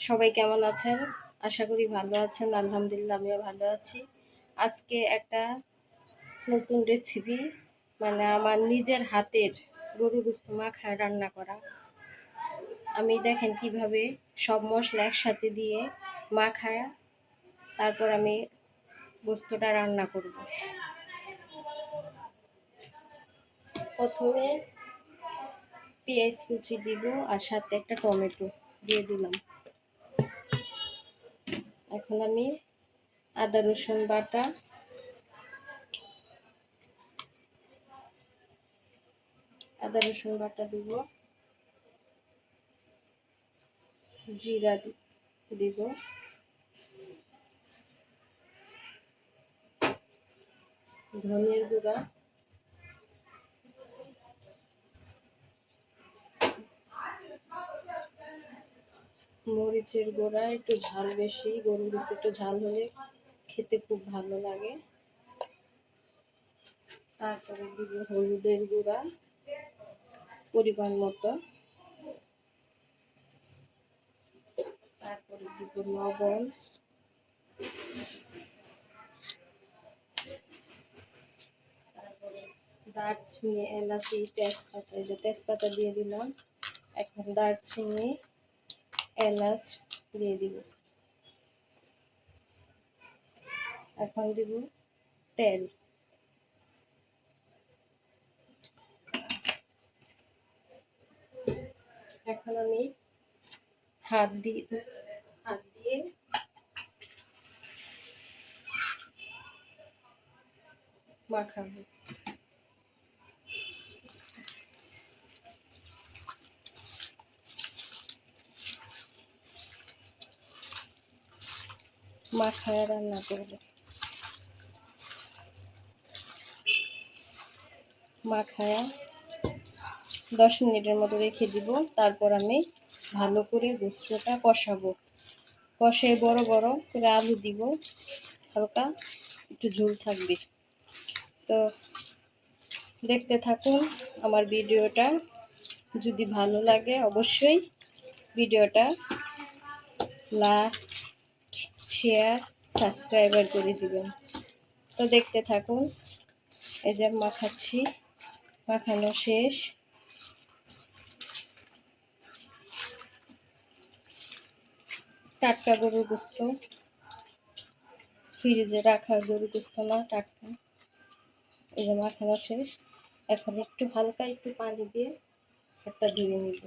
সবাই কেমন আছেন? আশা করি ভালো আছেন। আলহামদুলিল্লাহ আমিও ভালো আছি। আজকে একটা নতুন রেসিপি, মানে আমার নিজের হাতের গরুর গোশত মাখায় রান্না করা। আমি দেখেন কিভাবে সব মশলা একসাথে দিয়ে মাখায় তারপর আমি গোশতটা রান্না করব। প্রথমে পেঁয়াজ কুচি দিব আর সাথে একটা টমেটো দিয়ে দিলাম। এখন আমি আদা রসুন বাটা, দিব, জিরা দিব, ধনিয়ার গুঁড়া, মরিচের গুঁড়া, একটু ঝাল বেশি, গরুর গোশত একটু ঝাল হলে খেতে খুব ভালো লাগে। তারপরে দিব হলুদের গুঁড়া পরিমাণ মতো, তারপরে দিব লবণ, তারপরে দারচিনি, এলাচি, তেজপাতা, এই যে তেজপাতা দিয়ে দিলাম। এখন দারচিনি, এলাচ দিয়ে দিব। এখন দিব তেল। এখন আমি হাত দিয়ে মাখাবো। মাখায় রান্না করবো। মাখায়া 10 মিনিটের মতো রেখে দিব। তারপর আমি ভালো করে গোশতটা কষাবো। কষায় বড় বড় করে আলু দিব, হালকা একটু ঝোল থাকবে। তো দেখতে থাকুন আমার ভিডিওটা। যদি ভালো লাগে অবশ্যই ভিডিওটা লাইক, শেয়ার, সাবস্ক্রাইবার করে দিবেন। তো দেখতে থাকুন। এই যে মাখাচ্ছি, মাখানো শেষ। টাটকা গরুর গোশত, ফ্রিজে রাখা গরুর গোশত না, টাটকা। এই যে মাখানো শেষ। এখন একটু হালকা একটু পানি দিয়ে একটা ধুয়ে নিব।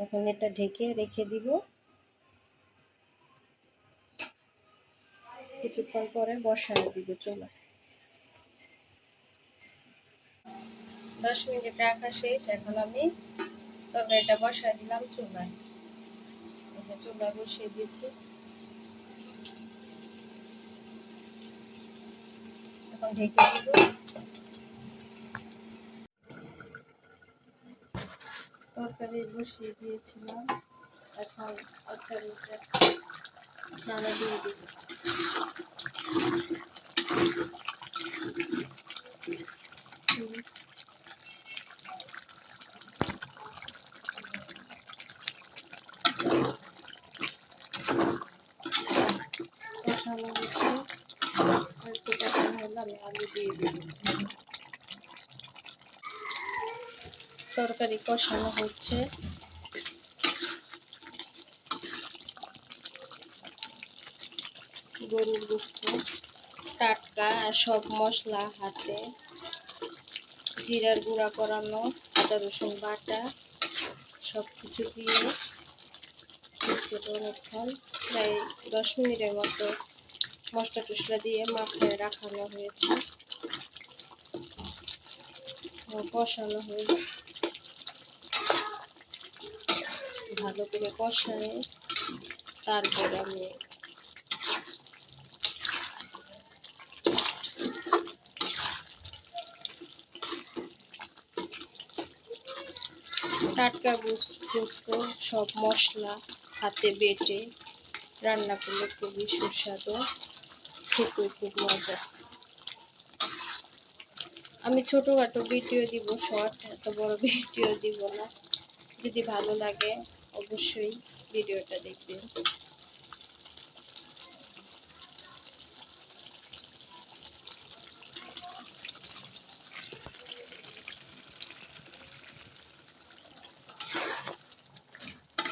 এখন এটা ঢেকে রেখে দিব। কিছুক্ষণ পরে বসায় দিব চুলায়। 10 মিনিট রাখা শেষ। এখন আমি তরকারিটা বসায় দিলাম চুলায়। চুলা বসিয়ে দিয়েছি। এখন ঢেকে দিব। তরকারি বসিয়ে দিয়েছিলাম। এখন তরকারিটা নাড়া দিয়ে দিব। কষানো হচ্ছে, একটু কষানো হলে আমি আলু দিয়ে দিব। তরকারি কষানো হচ্ছে। গরুর গোশত টাটকা, আর সব মশলা হাতে, জিরার গুঁড়া করানো, আদা রসুন বাটা, সব কিছু দিয়ে অনেকক্ষণ, প্রায় 10 মিনিটের মতো মশলা টসলা দিয়ে মাখায় রাখানো হয়েছে। কষানো হয়ে ভালো করে কষায় তারপর আমি টাটকা গোশত সব মশলা হাতে বেটে রান্না করলে খুবই সুস্বাদু, খেতে খুব মজা। আমি ছোটোখাটো ভিডিও দিব, শর্ট, এত বড় ভিডিও দিব না। যদি ভালো লাগে অবশ্যই ভিডিওটা দেখবেন।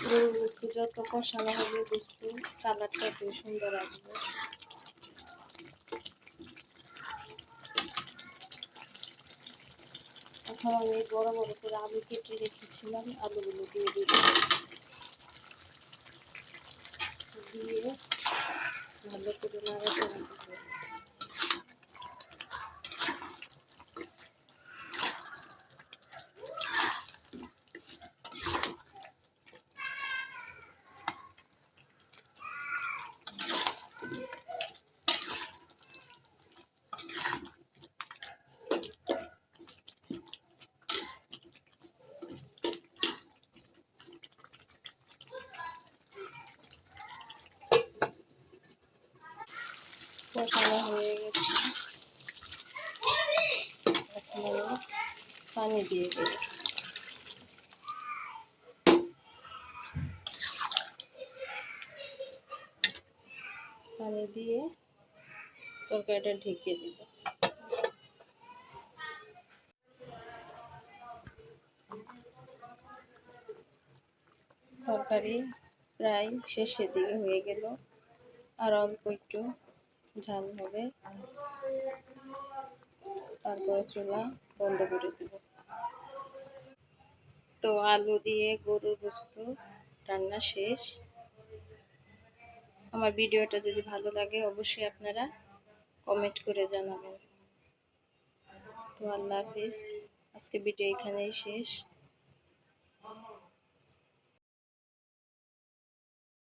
গরুর গোস্ত যত কষানো হবে গোস্ত কালারটা খুব সুন্দর আসবে। এখন আমি বড় বড় করে আলু কেটে রেখেছিলাম, আলুগুলো দিয়ে দিব, দিয়ে ভালো করে নাড়াচাড়া দিব। কষানো হয়ে গেছে, এখন আমি পানি দিয়ে দেব। পানি দিয়ে তরকারিটা ঢেকে দিব। তরকারি প্রায় শেষের দিকে হয়ে গেল, আর অল্প একটু ঝাল হবে, তারপরে চুলা বন্ধ করে দেব। তো আলু দিয়ে গরুর গোস্ত রান্না শেষ। আমার ভিডিওটা যদি ভালো লাগে অবশ্যই আপনারা কমেন্ট করে জানাবেন। তো আল্লাহ হাফিজ, আজকে ভিডিও এখানেই শেষ।